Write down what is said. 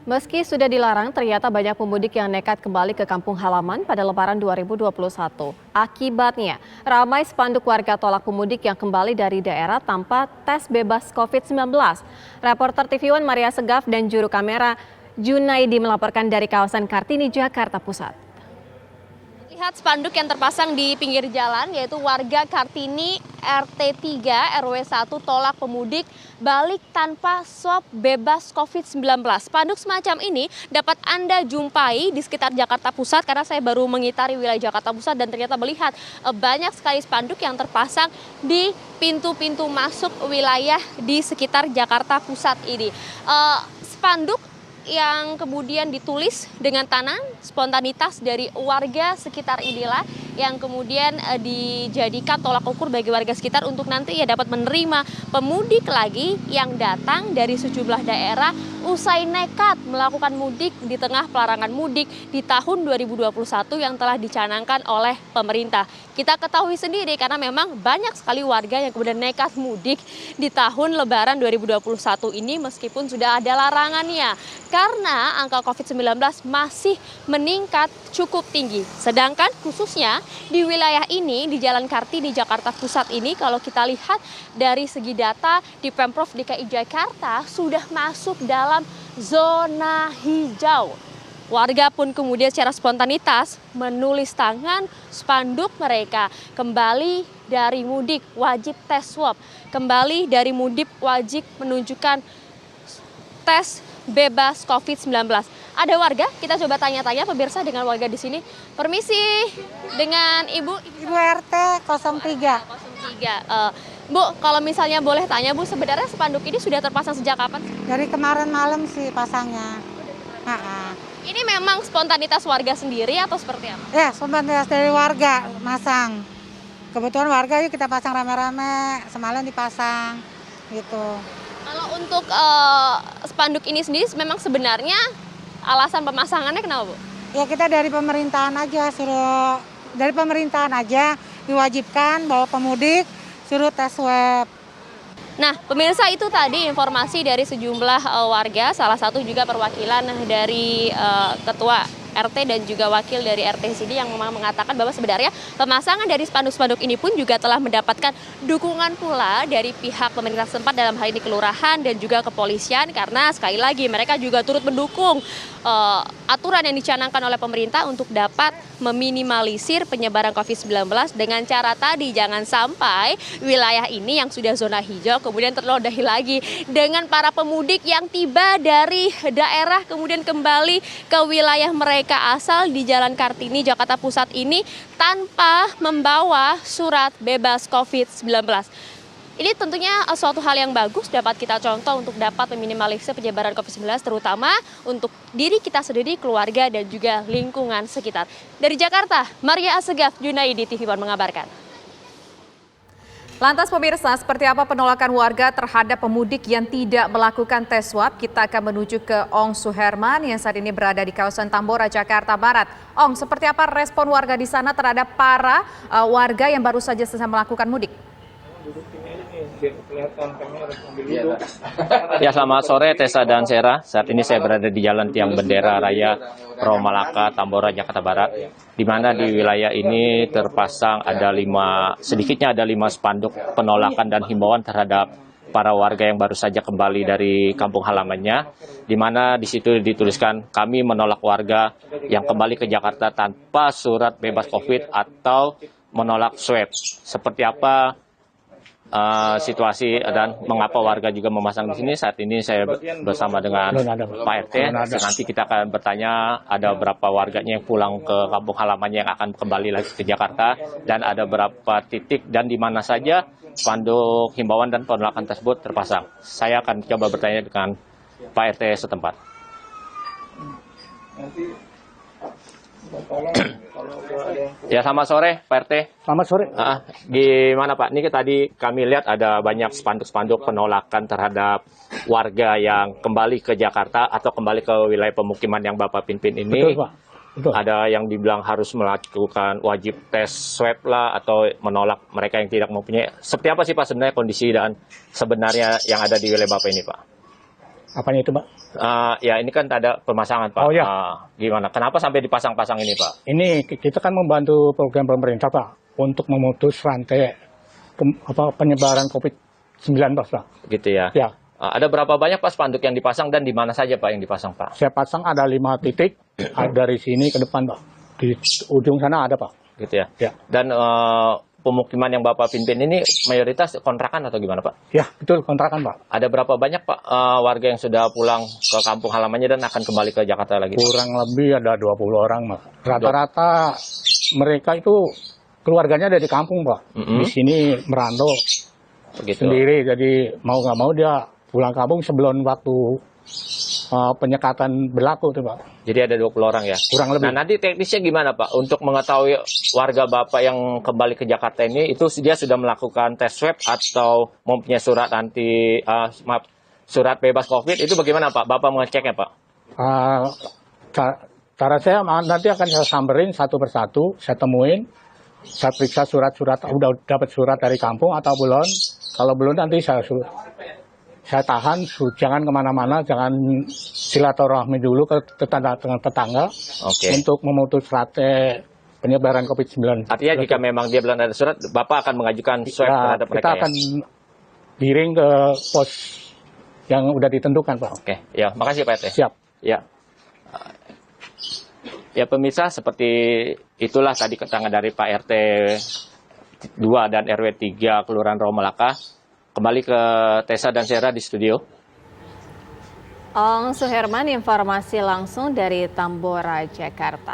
Meski sudah dilarang, ternyata banyak pemudik yang nekat kembali ke kampung halaman pada Lebaran 2021. Akibatnya, ramai spanduk warga tolak pemudik yang kembali dari daerah tanpa tes bebas COVID-19. Reporter TV One Maria Segaf dan juru kamera Junaidi melaporkan dari kawasan Kartini, Jakarta Pusat. Lihat spanduk yang terpasang di pinggir jalan, yaitu warga Kartini RT 3 RW 1 tolak pemudik balik tanpa swab bebas COVID-19. Spanduk semacam ini dapat Anda jumpai di sekitar Jakarta Pusat karena saya baru mengitari wilayah Jakarta Pusat dan ternyata melihat banyak sekali spanduk yang terpasang di pintu-pintu masuk wilayah di sekitar Jakarta Pusat ini. Spanduk yang kemudian ditulis dengan tangan spontanitas dari warga sekitar inilah yang kemudian dijadikan tolak ukur bagi warga sekitar untuk nanti dapat menerima pemudik lagi yang datang dari sejumlah daerah usai nekat melakukan mudik di tengah pelarangan mudik di tahun 2021 yang telah dicanangkan oleh pemerintah. Kita ketahui sendiri karena memang banyak sekali warga yang kemudian nekat mudik di tahun Lebaran 2021 ini meskipun sudah ada larangannya. Karena angka COVID-19 masih meningkat cukup tinggi. Sedangkan khususnya di wilayah ini, di Jalan Kartini Jakarta Pusat ini, kalau kita lihat dari segi data di Pemprov DKI Jakarta sudah masuk dalam zona hijau. Warga pun kemudian secara spontanitas menulis tangan spanduk mereka kembali dari mudik wajib tes swab, kembali dari mudik wajib menunjukkan tes bebas COVID-19. Ada warga, kita coba tanya-tanya pemirsa dengan warga di sini. Permisi, dengan Ibu RT 03. Bu, kalau misalnya boleh tanya Bu, sebenarnya spanduk ini sudah terpasang sejak kapan? Dari kemarin malam sih pasangnya. Ini memang spontanitas warga sendiri atau seperti apa? Ya, spontanitas dari warga masang. Kebetulan warga yuk kita pasang rame-rame, semalam dipasang gitu. Kalau untuk spanduk ini sendiri memang sebenarnya alasan pemasangannya kenapa, Bu? Ya kita dari pemerintahan aja, suruh dari pemerintahan aja diwajibkan bahwa pemudik suruh tes swab. Nah, pemirsa itu tadi informasi dari sejumlah warga, salah satu juga perwakilan dari ketua RT dan juga wakil dari RT sini yang memang mengatakan bahwa sebenarnya pemasangan dari spanduk-spanduk ini pun juga telah mendapatkan dukungan pula dari pihak pemerintah setempat dalam hal ini kelurahan dan juga kepolisian karena sekali lagi mereka juga turut mendukung aturan yang dicanangkan oleh pemerintah untuk dapat meminimalisir penyebaran COVID-19 dengan cara tadi jangan sampai wilayah ini yang sudah zona hijau kemudian ternodahi lagi dengan para pemudik yang tiba dari daerah kemudian kembali ke wilayah mereka asal di Jalan Kartini Jakarta Pusat ini tanpa membawa surat bebas COVID-19. Ini tentunya suatu hal yang bagus dapat kita contoh untuk dapat meminimalisir penyebaran COVID-19 terutama untuk diri kita sendiri, keluarga dan juga lingkungan sekitar. Dari Jakarta, Maria Segaf, Junaidi, TV One mengabarkan. Lantas pemirsa, seperti apa penolakan warga terhadap pemudik yang tidak melakukan tes swab? Kita akan menuju ke Ong Suherman yang saat ini berada di kawasan Tambora, Jakarta Barat. Ong, seperti apa respon warga di sana terhadap para warga yang baru saja selesai melakukan mudik? Ya, selamat sore Tessa dan Sera. Saat ini saya berada di Jalan Tiang Bendera Raya Promalaka, Tambora, Jakarta Barat, di mana di wilayah ini terpasang sedikitnya ada 5 spanduk penolakan dan himbauan terhadap para warga yang baru saja kembali dari kampung halamannya, di mana di situ dituliskan kami menolak warga yang kembali ke Jakarta tanpa surat bebas COVID atau menolak swab. Seperti apa situasi dan mengapa warga juga memasang di sini? Saat ini saya bersama dengan Pak RT. Nanti kita akan bertanya ada berapa warganya yang pulang ke kampung halamannya yang akan kembali lagi ke Jakarta dan ada berapa titik dan di mana saja spanduk himbauan dan penolakan tersebut terpasang. Saya akan coba bertanya dengan Pak RT setempat. Ya, selamat sore Pak RT. Selamat sore. Gimana Pak? Ini tadi kami lihat ada banyak spanduk-spanduk penolakan terhadap warga yang kembali ke Jakarta atau kembali ke wilayah pemukiman yang Bapak pimpin ini. Betul, Pak. Betul. Ada yang dibilang harus melakukan wajib tes swab lah atau menolak mereka yang tidak mempunyai. Seperti apa sih Pak sebenarnya kondisi dan sebenarnya yang ada di wilayah Bapak ini Pak? Apanya itu, Pak? Ya ini kan ada pemasangan Pak. Oh, ya. Gimana? Kenapa sampai dipasang-pasang ini Pak? Ini kita kan membantu program pemerintah, Pak, untuk memutus rantai penyebaran COVID-19, Pak. Gitu ya. Ya, Ada berapa banyak Pak spanduk yang dipasang dan di mana saja Pak yang dipasang Pak? saya pasang ada 5 titik, dari sini ke depan, Pak. Di ujung sana ada, Pak. Gitu ya. Ya. Dan pemukiman yang Bapak pimpin ini mayoritas kontrakan atau gimana Pak? Ya, betul, kontrakan, Pak. Ada berapa banyak Pak warga yang sudah pulang ke kampung halamannya dan akan kembali ke Jakarta lagi? Kurang lebih ada 20 orang, Pak. Rata-rata mereka itu keluarganya dari kampung, Pak. Di sini merantau Begitu. sendiri, jadi mau nggak mau dia pulang kampung sebelum waktu penyekatan berlaku, tuh, Pak. Jadi ada 20 orang ya? Kurang lebih. Nah nanti teknisnya gimana Pak? Untuk mengetahui warga Bapak yang kembali ke Jakarta ini, itu dia sudah melakukan tes swab atau mempunyai surat surat bebas COVID, itu bagaimana Pak? Bapak mengeceknya Pak? Cara saya nanti akan saya samperin satu persatu, saya temuin, saya periksa surat-surat, udah dapat surat dari kampung atau belum. Kalau belum nanti saya tahan, jangan kemana-mana, jangan silaturahmi dulu ke tetangga Oke. untuk memutus rantai penyebaran COVID-19. Artinya jika memang dia belum ada surat, Bapak akan mengajukan swab terhadap mereka kita ya? akan giring ke pos yang udah ditentukan, Pak. Oke, ya makasih Pak RT. Siap. Ya. Ya pemirsa, seperti itulah tadi keterangan dari Pak RT 2 dan RW 3 Kelurahan Rawa Malaka. Kembali ke Tessa dan Sera di studio. Ong Suherman, informasi langsung dari Tambora, Jakarta.